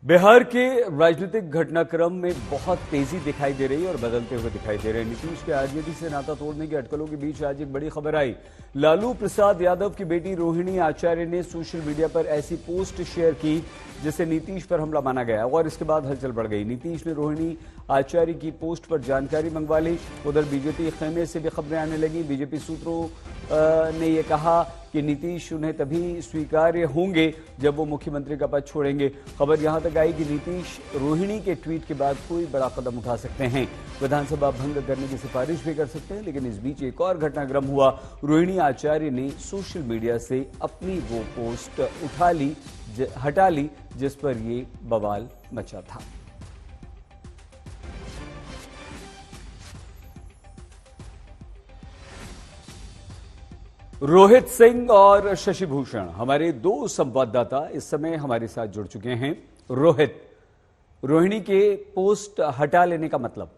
बिहार के राजनीतिक घटनाक्रम में बहुत तेजी दिखाई दे रही है और बदलते हुए दिखाई दे रहे हैं। नीतीश के आरजेडी से नाता तोड़ने की अटकलों के बीच आज एक बड़ी खबर आई। लालू प्रसाद यादव की बेटी रोहिणी आचार्य ने सोशल मीडिया पर ऐसी पोस्ट शेयर की जिसे नीतीश पर हमला माना गया और इसके बाद हलचल बढ़ गई। नीतीश ने रोहिणी आचार्य की पोस्ट पर जानकारी मंगवा ली। उधर बीजेपी खेमे से भी खबरें आने लगी। बीजेपी सूत्रों ने यह कहा कि नीतीश उन्हें तभी स्वीकार्य होंगे जब वो मुख्यमंत्री का पद छोड़ेंगे। खबर यहां तक आई कि नीतीश रोहिणी के ट्वीट के बाद कोई बड़ा कदम उठा सकते हैं, विधानसभा भंग करने की सिफारिश भी कर सकते हैं। लेकिन इस बीच एक और घटनाक्रम हुआ। रोहिणी आचार्य ने सोशल मीडिया से अपनी वो पोस्ट हटा ली जिस पर ये बवाल मचा था। रोहित सिंह और शशि भूषण हमारे दो संवाददाता इस समय हमारे साथ जुड़ चुके हैं। रोहित, रोहिणी के पोस्ट हटा लेने का मतलब?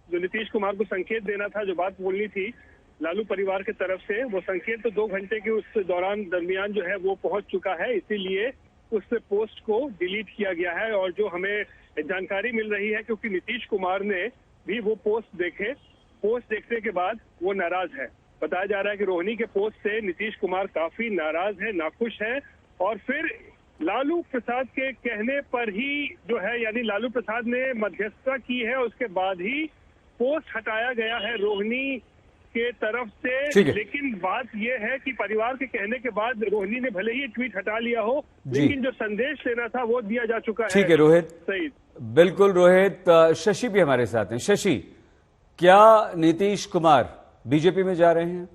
जो नीतीश कुमार को संकेत देना था, जो बात बोलनी थी लालू परिवार की तरफ से, वो संकेत तो 2 घंटे के उस दरमियान जो है वो पहुंच चुका है। इसीलिए उस पोस्ट को डिलीट किया गया है। और जो हमें जानकारी मिल रही है, क्योंकि नीतीश कुमार ने भी वो पोस्ट देखने के बाद वो नाराज है। बताया जा रहा है कि रोहिणी के पोस्ट से नीतीश कुमार काफी नाराज है, नाखुश है। और फिर लालू प्रसाद के कहने पर ही जो है, यानी लालू प्रसाद ने मध्यस्थता की है, उसके बाद ही पोस्ट हटाया गया है रोहिणी के तरफ से। लेकिन बात यह है कि परिवार के कहने के बाद रोहिणी ने भले ही ट्वीट हटा लिया हो, लेकिन जो संदेश देना था वो दिया जा चुका है। ठीक है रोहित, सही, बिल्कुल रोहित। शशि भी हमारे साथ हैं। शशि, क्या नीतीश कुमार बीजेपी में जा रहे हैं?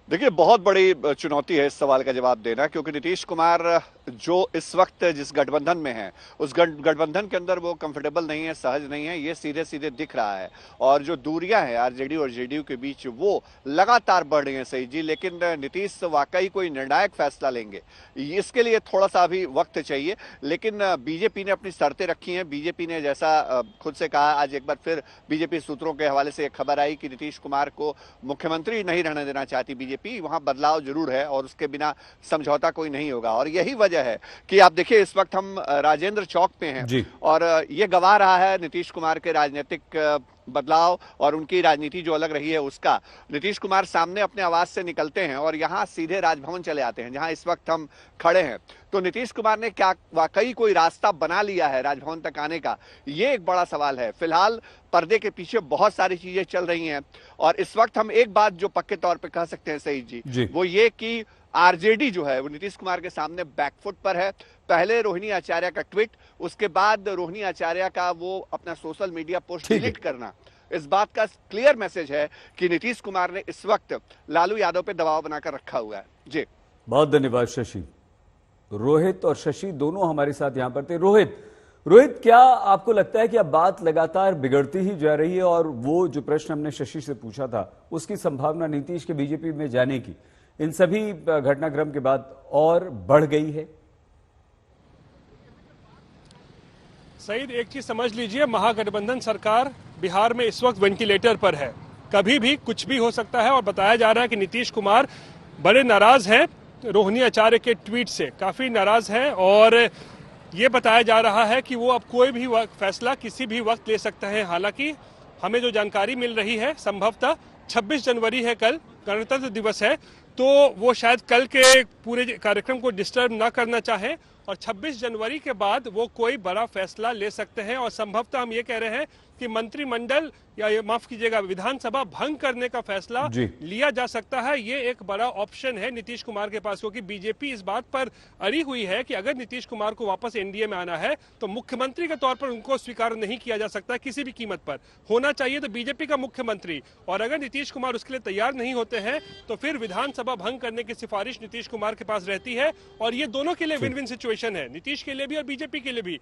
देखिए, बहुत बड़ी चुनौती है इस सवाल का जवाब देना, क्योंकि नीतीश कुमार जो इस वक्त जिस गठबंधन में है उस गठबंधन के अंदर वो कंफर्टेबल नहीं है, सहज नहीं है, ये सीधे सीधे दिख रहा है। और जो दूरियां हैं आरजेडी और जेडीयू के बीच वो लगातार बढ़ रही हैं। सही जी, लेकिन नीतीश वाकई कोई निर्णायक फैसला लेंगे इसके लिए थोड़ा सा अभी वक्त चाहिए। लेकिन बीजेपी ने अपनी शर्तें रखी हैं। बीजेपी ने जैसा खुद से कहा, आज एक बार फिर बीजेपी सूत्रों के हवाले से एक खबर आई कि नीतीश कुमार को मुख्यमंत्री नहीं रहने देना चाहती बीजेपी। वहां बदलाव जरूर है और उसके बिना समझौता कोई नहीं होगा। और यही वजह है कि आप देखिए, इस वक्त हम राजेंद्र चौक पे हैं और ये गवाह रहा है नीतीश कुमार के राजनीतिक बदलाव और उनकी राजनीति जो अलग रही है उसका। नीतीश कुमार सामने अपने आवास से निकलते हैं और यहां सीधे राजभवन चले आते हैं, जहां इस वक्त हम खड़े हैं। तो नीतीश कुमार ने क्या वाकई कोई रास्ता बना लिया है राजभवन तक आने का? ये एक बड़ा सवाल है। फिलहाल पर्दे के पीछे बहुत सारी चीजें चल रही हैं और इस वक्त हम एक बात जो पक्के तौर पे कह सकते हैं सईद जी, वो ये कि आरजेडी जो है वो नीतीश कुमार के सामने बैकफुट पर है। पहले रोहिणी आचार्य का ट्वीट, उसके बाद रोहिणी आचार्य का वो अपना सोशल मीडिया पोस्ट डिलीट करना, इस बात का क्लियर मैसेज है कि नीतीश कुमार ने इस वक्त लालू यादव पे दबाव बनाकर रखा हुआ है। जी, बहुत धन्यवाद शशि। रोहित और शशि दोनों हमारे साथ यहां पर थे। रोहित, क्या आपको लगता है कि अब बात लगातार बिगड़ती ही जा रही है और वो जो प्रश्न हमने शशि से पूछा था उसकी संभावना नीतीश के बीजेपी में जाने की इन सभी घटनाक्रम के बाद और बढ़ गई है? सईद, एक चीज समझ लीजिए, महागठबंधन सरकार बिहार में इस वक्त वेंटिलेटर पर है। कभी भी कुछ भी हो सकता है और बताया जा रहा है कि नीतीश कुमार बड़े नाराज हैं रोहिणी आचार्य के ट्वीट से, काफी नाराज हैं। और ये बताया जा रहा है कि वो अब कोई भी फैसला किसी भी वक्त ले सकते हैं। हालांकि हमें जो जानकारी मिल रही है, संभवतः 26 जनवरी है, कल गणतंत्र दिवस है, तो वो शायद कल के पूरे कार्यक्रम को डिस्टर्ब ना करना चाहे और 26 जनवरी के बाद वो कोई बड़ा फैसला ले सकते हैं। और संभवतः हम ये कह रहे हैं कि मंत्रिमंडल या माफ कीजिएगा विधानसभा भंग करने का फैसला लिया जा सकता है। ये एक बड़ा ऑप्शन है नीतीश कुमार के पास, क्योंकि बीजेपी इस बात पर अड़ी हुई है कि अगर नीतीश कुमार को वापस एनडीए में आना है तो मुख्यमंत्री के तौर पर उनको स्वीकार नहीं किया जा सकता किसी भी कीमत पर। होना चाहिए तो बीजेपी का मुख्यमंत्री, और अगर नीतीश कुमार उसके लिए तैयार नहीं होते हैं तो फिर विधानसभा भंग करने की सिफारिश नीतीश कुमार के पास रहती है। और ये दोनों के लिए विन विन सिचुएशन है, नीतीश के लिए भी और बीजेपी के लिए भी।